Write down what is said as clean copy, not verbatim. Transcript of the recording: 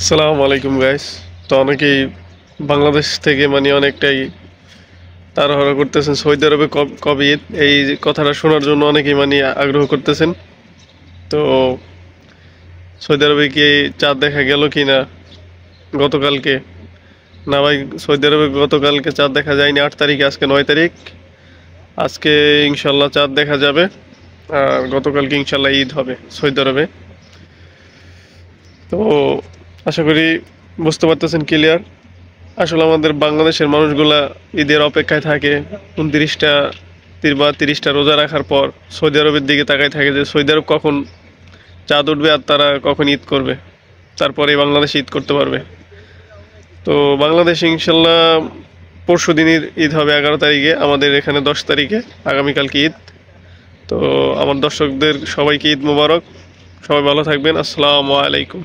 আসসালামু আলাইকুম গাইস। তো অনেকেই বাংলাদেশ থেকে মানে অনেকটাই তাড়াহুড়া করতেছেন সৌদি আরবে কবে ঈদ এই কথাটা শোনার জন্য অনেকেই মানে আগ্রহ করতেছেন। তো সৌদি আরবে কি চাঁদ দেখা গেল কি না গতকালকে? না ভাই, সৌদি আরবে গতকালকে চাঁদ দেখা যায়নি। 8 তারিখে, আজকে 9 তারিখ। আজকে ইনশাল্লাহ চাঁদ দেখা যাবে। আর গতকালকে ইনশাল্লাহ ঈদ হবে সৌদি আরবে। তো আশা করি বুঝতে পারতেছেন ক্লিয়ার। আসলে আমাদের বাংলাদেশের মানুষগুলা ঈদের অপেক্ষায় থাকে। 29টা বা 30টা রোজা রাখার পর সৌদি আরবের দিকে তাকায় থাকে যে সৌদি আরব কখন চাঁদ উঠবে আর তারা কখন ঈদ করবে, তারপরে বাংলাদেশে ঈদ করতে পারবে। তো বাংলাদেশে ইনশাল্লাহ পরশু দিনের ঈদ হবে 11 তারিখে, আমাদের এখানে 10 তারিখে, আগামীকালকে ঈদ। তো আমার দর্শকদের সবাইকে ঈদ মোবারক। সবাই ভালো থাকবেন। আসসালামু আলাইকুম।